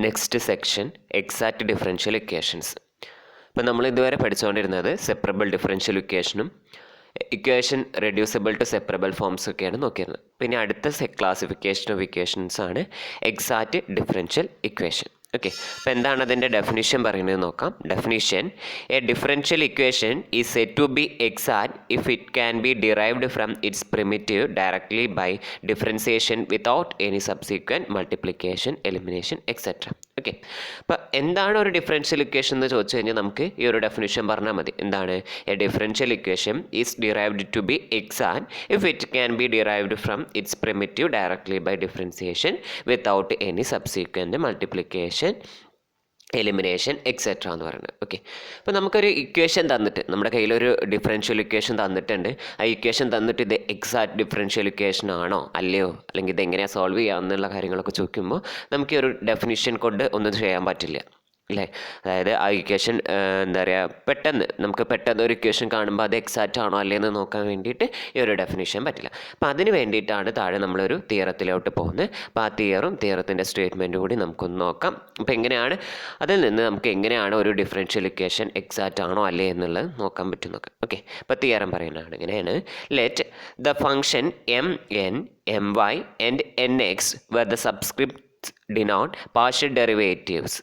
Next section exact differential equations. ഇപ്പം നമ്മൾ ഇതുവരെ പഠിച്ചുകൊണ്ടിരുന്നത് സെപ്പറബിൾ ഡിഫറൻഷ്യൽ ഇക്വേഷനും equation reducible to separable forms ഒക്കെയാണ് നോക്കിയിരുന്നത്. പിന്നെ അടുത്ത ക്ലാസിഫിക്കേഷൻ ഓഫ് ഇക്വേഷൻസ് ആണ് എക്സാക്റ്റ് ഡിഫറൻഷ്യൽ ഇക്വേഷൻ. ഓക്കെ, അപ്പോൾ എന്താണ് അതിൻ്റെ ഡെഫിനിഷൻ പറയുന്നത് നോക്കാം. Definition: a differential equation is said to be exact if it can be derived from its primitive directly by differentiation without any subsequent multiplication, elimination etcetera. Okay, അപ്പോൾ എന്താണ് ഒരു differential equation എന്ന് ചോദിച്ചു കഴിഞ്ഞാൽ നമുക്ക് ഈ ഒരു ഡെഫിനിഷൻ പറഞ്ഞാൽ മതി. എന്താണ്? A differential equation is derived to be exact if it can be derived from its primitive directly by differentiation without any subsequent multiplication, elimination etcetera എന്ന് പറയുന്നത്. ഓക്കെ, അപ്പോൾ നമുക്കൊരു ഇക്വേഷൻ തന്നിട്ട്, നമ്മുടെ കയ്യിലൊരു ഡിഫറൻഷ്യൽ ഇക്വേഷൻ തന്നിട്ടുണ്ട്. ആ ഇക്വേഷൻ തന്നിട്ട് ഇത് എക്സാക്റ്റ് ഡിഫറൻഷ്യൽ ഇക്വേഷൻ ആണോ അല്ലയോ, അല്ലെങ്കിൽ ഇത് എങ്ങനെയാണ് സോൾവ് ചെയ്യാമെന്നുള്ള കാര്യങ്ങളൊക്കെ ചോദിക്കുമ്പോൾ നമുക്ക് ഈ ഒരു ഡെഫിനിഷൻ കൊണ്ട് ഒന്നും ചെയ്യാൻ പറ്റില്ല അല്ലേ. അതായത് ആ ഇക്വേഷൻ എന്താ പറയുക, പെട്ടെന്ന് ഒരു ഇക്വേഷൻ കാണുമ്പോൾ അത് എക്സാക്റ്റ് ആണോ അല്ലേന്ന് നോക്കാൻ വേണ്ടിയിട്ട് ഈ ഒരു ഡെഫിനിഷൻ പറ്റില്ല. അപ്പോൾ അതിന് വേണ്ടിയിട്ടാണ് താഴെ നമ്മളൊരു തിയറത്തിലോട്ട് പോകുന്നത്. അപ്പോൾ ആ തിയറത്തിൻ്റെ സ്റ്റേറ്റ്മെൻറ്റ് കൂടി നമുക്കൊന്ന് നോക്കാം. അപ്പോൾ എങ്ങനെയാണ് അതിൽ നിന്ന് നമുക്ക് എങ്ങനെയാണ് ഒരു ഡിഫറൻഷ്യൽ ഇക്വേഷൻ എക്സാക്റ്റ് ആണോ അല്ലേ എന്നുള്ളത് നോക്കാൻ പറ്റും നോക്കാം. ഓക്കെ, അപ്പോൾ തിയറം പറയുന്നതാണ് ഇങ്ങനെയാണ്: let the function my and nx where the subscripts denote partial derivatives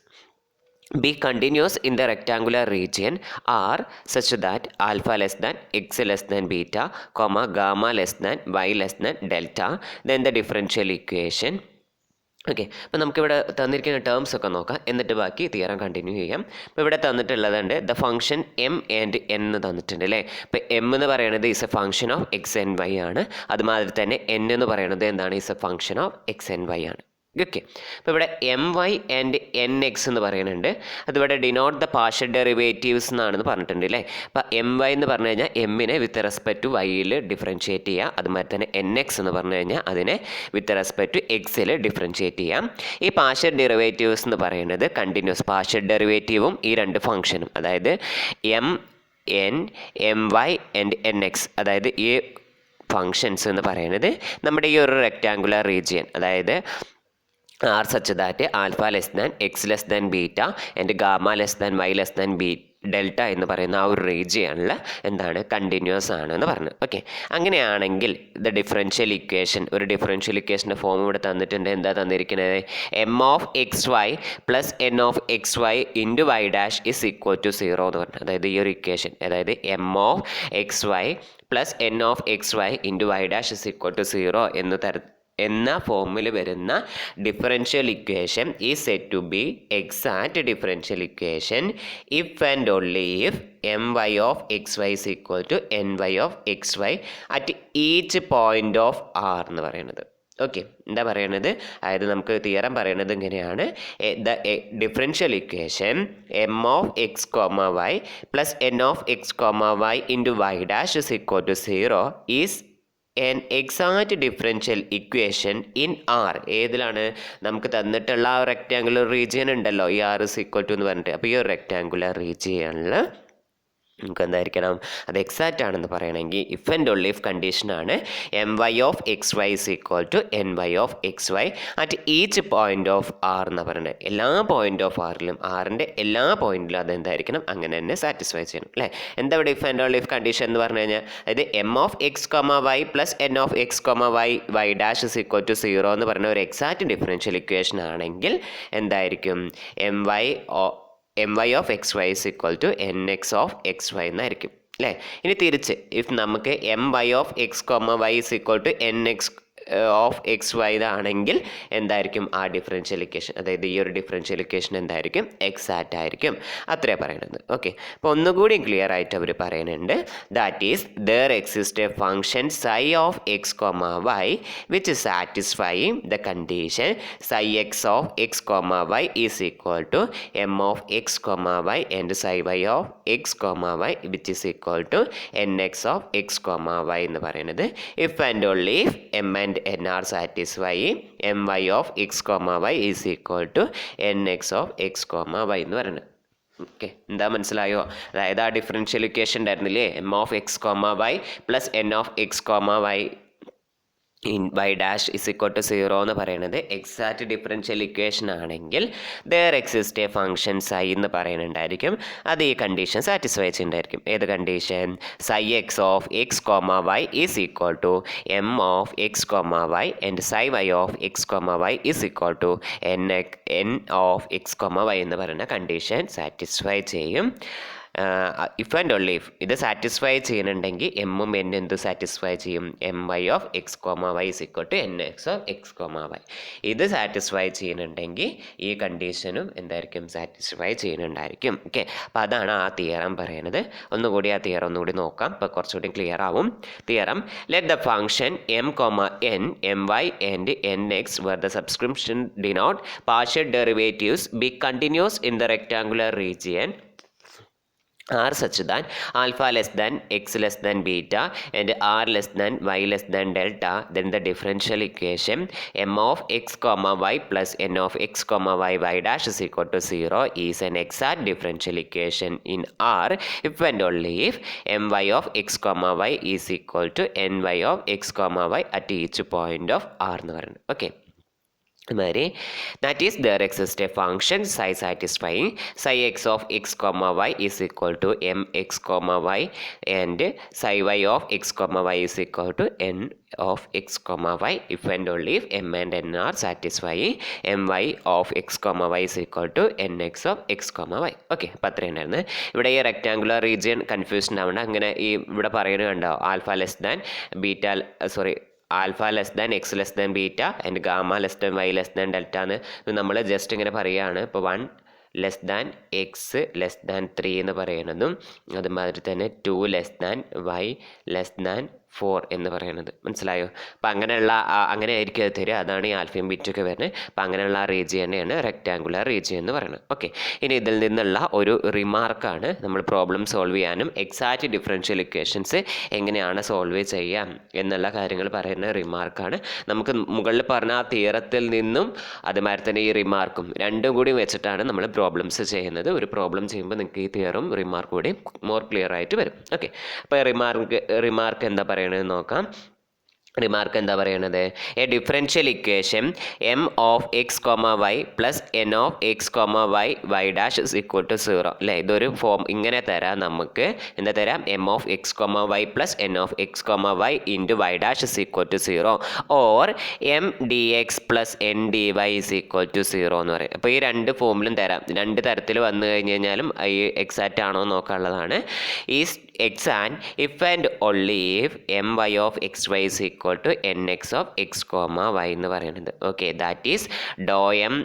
be continuous in the rectangular region R such that alpha less than x less than beta, comma gamma less than y less than delta, then the differential equation. Okay, അപ്പോൾ നമുക്കിവിടെ തന്നിരിക്കുന്ന terms ഒക്കെ നോക്കാം, എന്നിട്ട് ബാക്കി theorem continue ചെയ്യാം. അപ്പോൾ ഇവിടെ തന്നിട്ടുള്ളതുണ്ട് the function M and N എന്ന് തന്നിട്ടുണ്ട് അല്ലേ. അപ്പോൾ എം എന്ന് പറയുന്നത് is a function of x and y ആണ്. അതുമാതിരി തന്നെ എൻ എന്ന് പറയുന്നത് എന്താണ്? Is a function of x and y ആണ്. ഓക്കെ, അപ്പോൾ ഇവിടെ M Y and N x എന്ന് പറയുന്നുണ്ട്. അതിവിടെ ഡിനോട്ട് ദ പാർഷ്യൽ ഡെറിവേറ്റീവ്സ് എന്നാണെന്ന് പറഞ്ഞിട്ടുണ്ട് അല്ലേ. അപ്പോൾ എം വൈ എന്ന് പറഞ്ഞു കഴിഞ്ഞാൽ എമ്മിനെ വിത്ത് റെസ്പെക്ട് ടു വൈയിൽ ഡിഫറൻഷിയേറ്റ് ചെയ്യുക. അതുമാതിരി തന്നെ എൻ എക്സ് എന്ന് പറഞ്ഞു കഴിഞ്ഞാൽ അതിനെ വിത്ത് റെസ്പെക്ട് ടു എക്സിൽ ഡിഫറൻഷിയേറ്റ് ചെയ്യാം. ഈ പാർഷ്യൽ ഡെറിവേറ്റീവ്സ് എന്ന് പറയുന്നത് കണ്ടിന്യൂസ് പാർഷ്യൽ ഡെറിവേറ്റീവും ഈ രണ്ട് ഫംഗ്ഷനും, അതായത് M N, M Y and N x, അതായത് ഈ ഫങ്ഷൻസ് എന്ന് പറയുന്നത് നമ്മുടെ ഈ ഒരു റെക്റ്റാങ്കുലർ റീജിയൻ, അതായത് R such that alpha less than x less than beta and gamma less than y less than delta എന്ന് പറയുന്ന ആ ഒരു റീജിയണിൽ എന്താണ്? കണ്ടിന്യൂസ് ആണ് എന്ന് പറഞ്ഞു. ഓക്കെ, അങ്ങനെയാണെങ്കിൽ ദ ഡിഫറൻഷ്യൽ ഇക്വേഷൻ, ഒരു ഡിഫറൻഷ്യൽ ഇക്വേഷൻ്റെ ഫോം ഇവിടെ തന്നിട്ടുണ്ട്. എന്താ തന്നിരിക്കുന്നത്? M of X Y plus N of X Y into Y dash is equal to 0 എന്ന് പറഞ്ഞു. അതായത് ഈ ഒരു ഇക്വേഷൻ, അതായത് M of X Y plus N of X Y into Y dash is equal to 0 എന്ന ഫോമിൽ വരുന്ന differential equation is said to be exact differential equation if and only if M Y of X Y is equal to N Y of X Y at each point of R എന്ന് പറയുന്നത്. Okay, എന്താ പറയണത്? അതായത് നമുക്ക് theorem പറയണത് ഇങ്ങനെയാണ്: the differential equation M of X comma Y plus N of X comma Y into Y dash is equal to 0 is an exact differential equation in R. ഏതിലാണ്? നമുക്ക് തന്നിട്ടുള്ള ആ റെക്റ്റാങ്കുലർ റീജിയൻ ഉണ്ടല്ലോ, ഈ R is equal to എന്ന് പറഞ്ഞിട്ട്. അപ്പോൾ ഈ ഒരു റെക്റ്റാങ്കുലർ റീജിയനിൽ നമുക്ക് എന്തായിരിക്കണം? അത് എക്സാക്റ്റ് ആണെന്ന് പറയണമെങ്കിൽ ഇഫ് ആൻഡ് ഓൺലി ഇഫ് കണ്ടീഷനാണ് M Y of X Y is equal to N Y of X Y at each point of R എന്ന് പറയുന്നത്. എല്ലാ പോയിൻ്റ് ഓഫ് ആറിലും, ആറിൻ്റെ എല്ലാ പോയിന്റിലും അതെന്തായിരിക്കണം? അങ്ങനെ തന്നെ സാറ്റിസ്ഫൈ ചെയ്യണം അല്ലേ. എന്താ ഇവിടെ if and only if condition എന്ന് പറഞ്ഞു കഴിഞ്ഞാൽ, അതായത് M of X comma Y plus N of X comma Y Y dash is equal to 0 എന്ന് പറയുന്ന ഒരു എക്സാക്റ്റ് ഡിഫറൻഷ്യൽ ഇക്വേഷൻ ആണെങ്കിൽ എന്തായിരിക്കും? M Y of X Y is equal to N X of X Y എന്നായിരിക്കും അല്ലേ. ഇനി തിരിച്ച് if നമുക്ക് M Y of X comma Y is equal to N X of X Y ആണെങ്കിൽ എന്തായിരിക്കും ആ ഡിഫറൻഷ്യൽ ഇക്വേഷൻ? അതായത് ഈ ഒരു ഡിഫറൻഷ്യൽ ഇക്വേഷൻ എന്തായിരിക്കും? എക്സാക്റ്റ് ആയിരിക്കും. അത്രേ പറയുന്നത്. ഓക്കെ, അപ്പോൾ ഒന്നുകൂടി ക്ലിയർ ആയിട്ട് അവർ പറയുന്നുണ്ട്. That is there exist a function psi of X comma Y which satisfying the condition psi X of X comma Y is equal to M of X comma Y and psi Y of X comma Y which is equal to N X of X comma Y എന്ന് പറയുന്നത് if and only if M and n are satisfying my of x comma y is equal to nx of x comma y എന്ന് പറയുന്നത്. Okay, എന്താ മനസ്സിലായോ? അതായത് ആ differential equation ഉണ്ടായിരുന്നില്ലേ, M of X comma Y plus N of X comma Y in Y dash is equal to 0 എന്ന് പറയുന്നത് exact differential equation ആണെങ്കിൽ there exist a function psi എന്ന് പറയുന്നുണ്ടായിരിക്കും. അത് ഈ കണ്ടീഷൻ സാറ്റിസ്ഫൈ ചെയ്യുന്നുണ്ടായിരിക്കും. ഏത് condition? Psi X of X comma Y is equal to M of X comma Y and psi Y of X comma Y is equal to N of X comma Y എന്ന് പറയുന്ന condition satisfy ചെയ്യും. If and only if ഇത് satisfy ചെയ്യുന്നുണ്ടെങ്കിൽ എമ്മും N എന്ത് satisfy ചെയ്യും? M Y of X comma Y is equal to N X of X comma Y. ഇത് satisfy ചെയ്യുന്നുണ്ടെങ്കിൽ ഈ കണ്ടീഷനും എന്തായിരിക്കും? സാറ്റിസ്ഫൈ ചെയ്യുന്നുണ്ടായിരിക്കും. ഓക്കെ, അപ്പോൾ അതാണ് ആ തിയറം പറയുന്നത്. ഒന്നുകൂടി ആ തിയറം ഒന്നുകൂടി നോക്കാം, അപ്പോൾ കുറച്ചുകൂടി ക്ലിയർ ആവും. Theorem: let the function M comma N M Y and N X where the subscription denote partial derivatives be continuous in the rectangular region are such that alpha less than x less than beta and r less than y less than delta, then the differential equation m of x comma y plus n of x comma y y dash is equal to 0 is an exact differential equation in R if and only if my of x comma y is equal to ny of x comma y at each point of R എന്ന് പറയുന്നത്. Okay, that is there exists a function psi satisfying psi x of x comma y is equal to mx comma y and psi y of x comma y is equal to n of x comma y if and only if m and n are satisfying my of x comma y is equal to nx of x comma y. Okay, അപ്പോൾ അത്രയും ഉണ്ടായിരുന്നു. ഇവിടെ ഈ rectangular region confusion ആവണ്ട. അങ്ങനെ ഈ ഇവിടെ പറയുന്നത് കണ്ടോ, alpha less than beta alpha less than X less than beta and gamma less than Y less than delta എന്ന് നമ്മൾ ജസ്റ്റ് ഇങ്ങനെ പറയുകയാണ്. ഇപ്പോൾ 1 less than X less than 3 എന്ന് പറയുന്നതും അതുമാതിരി തന്നെ 2 less than Y less than 4 എന്ന് പറയുന്നത്. മനസ്സിലായോ? അപ്പം അങ്ങനെയുള്ള അങ്ങനെ ആയിരിക്കും അത് തരിക. അതാണ് ഈ ആൽഫയും ബീറ്റൊക്കെ വരുന്നത്. അപ്പം അങ്ങനെയുള്ള ആ റീജിയൻ തന്നെയാണ് റെക്ടാങ്കുലർ റീജിയൻ എന്ന് പറയുന്നത്. ഓക്കെ, ഇനി ഇതിൽ നിന്നുള്ള ഒരു റിമാർക്കാണ് നമ്മൾ പ്രോബ്ലം സോൾവ് ചെയ്യാനും എക്സാക്റ്റ് ഡിഫറൻഷ്യൽ ഇക്വേഷൻസ് എങ്ങനെയാണ് സോൾവ് ചെയ്യാം എന്നുള്ള കാര്യങ്ങൾ പറയുന്ന റിമാർക്കാണ്. നമുക്ക് മുകളിൽ പറഞ്ഞ ആ തിയറത്തിൽ നിന്നും അതുമാതിരി തന്നെ ഈ റിമാർക്കും രണ്ടും കൂടി വെച്ചിട്ടാണ് നമ്മൾ പ്രോബ്ലംസ് ചെയ്യുന്നത്. ഒരു പ്രോബ്ലം ചെയ്യുമ്പോൾ നിങ്ങൾക്ക് ഈ തിയറും റിമാർക്കും കൂടി മോർ ക്ലിയർ ആയിട്ട് വരും. ഓക്കെ, അപ്പോൾ റിമാർക്ക് എന്താ പറയുക നോക്കാം. റിമാർക്ക് എന്താ പറയണത്? A differential equation M of X comma Y plus N of X comma Y Y dash is equal to 0 അല്ലേ? ഇതൊരു ഫോം ഇങ്ങനെ തരാം. നമുക്ക് എന്താ തരാം? M of X comma Y plus N of X comma Y into Y dash is equal to 0 or M D X plus N D Y is equal to 0 എന്ന് പറയും. അപ്പോൾ ഈ രണ്ട് ഫോമിലും തരാം. രണ്ട് തരത്തിൽ വന്നു കഴിഞ്ഞ് കഴിഞ്ഞാലും ഈ എക്സാക്റ്റ് ആണോ നോക്കാനുള്ളതാണ്. Is x and if and only if M Y of X Y is equal to nx of x comma y എന്ന് പറയുന്നത്. Okay, that is do M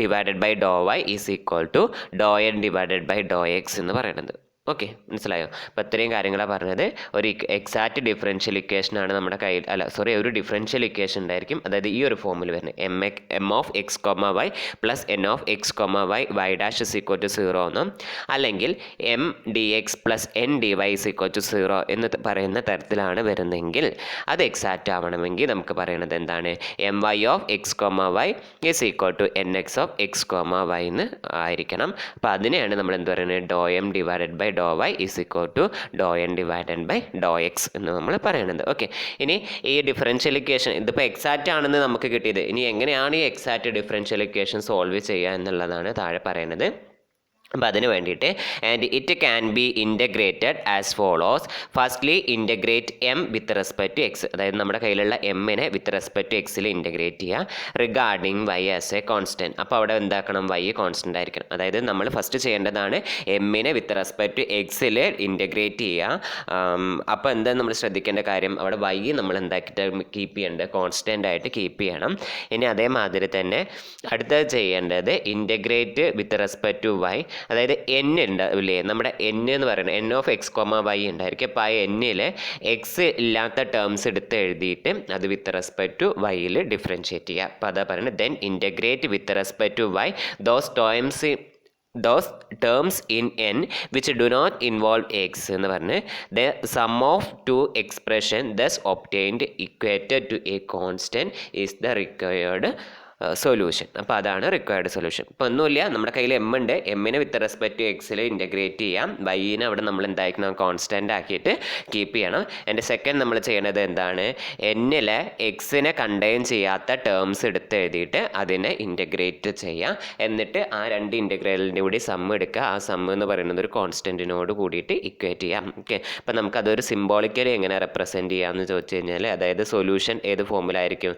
divided by do y is equal to do N divided by do x എന്ന് പറയുന്നത്. Okay, മനസ്സിലായോ? അപ്പോൾ ഇത്രയും കാര്യങ്ങളാണ് പറഞ്ഞത്. ഒരു എക്സാക്റ്റ് ഡിഫറൻഷ്യൽ ഇക്വേഷനാണ് നമ്മുടെ കയ്യിൽ, ഒരു ഡിഫറൻഷ്യൽ ഇക്വേഷൻ ഉണ്ടായിരിക്കും. അതായത് ഈ ഒരു ഫോമിൽ വരുന്നത് M of X comma Y plus N of X comma Y Y dash is equal to 0 എന്നും അല്ലെങ്കിൽ M D X plus N D Y is equal to 0 എന്ന് പറയുന്ന തരത്തിലാണ് വരുന്നതെങ്കിൽ അത് എക്സാക്റ്റ് ആവണമെങ്കിൽ നമുക്ക് പറയുന്നത് എന്താണ്? M Y of X comma Y is equal to N X of X comma Y എന്ന് ആയിരിക്കണം. അപ്പോൾ അതിനെയാണ് നമ്മൾ എന്ത് പറയുന്നത്? Do M divided by do y is equal to do N divided by do x എന്ന് നമ്മൾ പറയുന്നത്. ഓക്കെ, ഇനി ഈ ഡിഫറൻഷ്യൽ ഇക്വേഷൻ ഇതിപ്പോൾ എക്സാക്റ്റ് ആണെന്ന് നമുക്ക് കിട്ടിയത്. ഇനി എങ്ങനെയാണ് ഈ എക്സാക്റ്റ് ഡിഫറൻഷ്യൽ ഇക്വേഷൻ സോൾവ് ചെയ്യുക എന്നുള്ളതാണ് താഴെ പറയുന്നത്. അപ്പോൾ അതിന് വേണ്ടിയിട്ട് and it can be integrated as follows. Firstly integrate M with respect to X. അതായത് നമ്മുടെ കയ്യിലുള്ള എമ്മിനെ വിത്ത് റെസ്പെക്ട് ടു എക്സിൽ ഇൻ്റഗ്രേറ്റ് ചെയ്യുക. Regarding Y as a constant. അപ്പോൾ അവിടെ എന്താക്കണം? വൈ കോൺസ്റ്റൻ്റ് ആയിരിക്കണം. അതായത് നമ്മൾ ഫസ്റ്റ് ചെയ്യേണ്ടതാണ് എമ്മിനെ വിത്ത് റെസ്പെക്ട് ടു എക്സിൽ ഇൻ്റഗ്രേറ്റ് ചെയ്യുക. അപ്പോൾ എന്താ നമ്മൾ ശ്രദ്ധിക്കേണ്ട കാര്യം? അവിടെ വൈ നമ്മൾ എന്താക്കിയിട്ട് കീപ്പ് ചെയ്യേണ്ടത്? കോൺസ്റ്റൻ്റ് ആയിട്ട് കീപ്പ് ചെയ്യണം. ഇനി അതേമാതിരി തന്നെ അടുത്തത് ചെയ്യേണ്ടത് integrate with respect to Y. അതായത് എൻ ഉണ്ടാവില്ലേ, നമ്മുടെ എൻ എന്ന് പറയുന്നത് N of X comma Y ഉണ്ടായിരിക്കും. അപ്പോൾ ആ എന്നിൽ എക്സ് ഇല്ലാത്ത ടേംസ് എടുത്ത് എഴുതിയിട്ട് അത് വിത്ത് റെസ്പെക്ട് ടു വൈയിൽ ഡിഫറൻഷിയേറ്റ് ചെയ്യുക. അപ്പോൾ അതാ പറയുന്നത് then integrate with respect to Y those terms in n which do not involve x എന്ന് പറഞ്ഞ് the sum of two expression thus obtained equated to a constant is the required solution. അപ്പോൾ അതാണ് required solution. ഇപ്പോൾ ഒന്നുമില്ല, നമ്മുടെ കയ്യിൽ M ഉണ്ട്. എമ്മിനെ വിത്ത് റെസ്പെക്ട് ടു എക്സിൽ ഇൻറ്റഗ്രേറ്റ് ചെയ്യാം. വൈനെ അവിടെ നമ്മൾ എന്തായിരിക്കണം, കോൺസ്റ്റൻ്റ് ആക്കിയിട്ട് കീപ്പ് ചെയ്യണം. എൻ്റെ സെക്കൻഡ് നമ്മൾ ചെയ്യണത് എന്താണ്, എന്നിലെ എക്സിനെ കണ്ടെയ്ൻ ചെയ്യാത്ത ടേംസ് എടുത്ത് എഴുതിയിട്ട് അതിനെ ഇൻറ്റഗ്രേറ്റ് ചെയ്യാം. എന്നിട്ട് ആ രണ്ട് ഇൻറ്റഗ്രലിൻ്റെ കൂടി സം എടുക്കുക. ആ സം എന്ന് പറയുന്നത് ഒരു കോൺസ്റ്റൻറ്റിനോട് കൂടിയിട്ട് ഇക്വേറ്റ് ചെയ്യാം. ഓക്കെ, അപ്പോൾ നമുക്കതൊരു സിംബോളിക്കലി എങ്ങനെ റെപ്രസെൻറ്റ് ചെയ്യാമെന്ന് ചോദിച്ചു കഴിഞ്ഞാൽ, അതായത് സൊല്യൂഷൻ ഏത് ഫോമിലായിരിക്കും,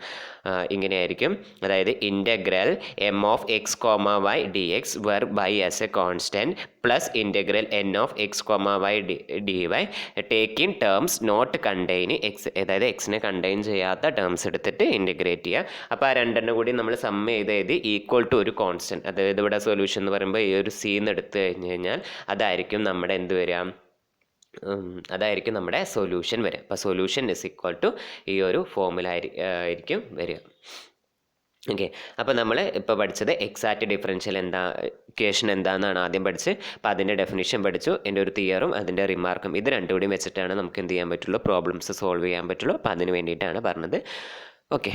ഇങ്ങനെയായിരിക്കും. അതായത് integral M of X comma Y D X where Y as a constant plus integral N of X comma Y D Y taking terms not contain X, അതായത് എക്സിനെ കണ്ടെയ്ൻ ചെയ്യാത്ത ടേംസ് എടുത്തിട്ട് ഇൻറ്റഗ്രേറ്റ് ചെയ്യുക. അപ്പോൾ ആ രണ്ടെണ്ണം കൂടി നമ്മൾ സം ചെയ്ത് എഴുതി ഈക്വൽ ടു ഒരു കോൺസ്റ്റൻറ്റ്, അതായത് ഇവിടെ സൊല്യൂഷൻ എന്ന് പറയുമ്പോൾ ഈ ഒരു സി എന്ന് എടുത്തു കഴിഞ്ഞ് കഴിഞ്ഞാൽ അതായിരിക്കും നമ്മുടെ എന്ത് വരിക, അതായിരിക്കും നമ്മുടെ സൊല്യൂഷൻ വരിക. അപ്പോൾ സൊല്യൂഷൻ ഇസ് ഈക്വൽ ടു ഈ ഒരു ഫോമിലായിരിക്കും വരിക. ഓക്കെ, അപ്പോൾ നമ്മൾ ഇപ്പോൾ പഠിച്ചത് എക്സാക്റ്റ് ഡിഫറൻഷ്യൽ ഇക്വേഷൻ എന്താണെന്നാണ് ആദ്യം പഠിച്ചത്. അപ്പോൾ അതിൻ്റെ ഡെഫിനിഷൻ പഠിച്ചു, എൻ്റെ ഒരു തിയറും അതിൻ്റെ റിമാർക്കും. ഇത് രണ്ടും കൂടി വെച്ചിട്ടാണ് നമുക്ക് എന്ത് ചെയ്യാൻ പറ്റുള്ളൂ, പ്രോബ്ലംസ് സോൾവ് ചെയ്യാൻ പറ്റുള്ളൂ. അപ്പോൾ അതിന് വേണ്ടിയിട്ടാണ് പറഞ്ഞത്. ഓക്കെ.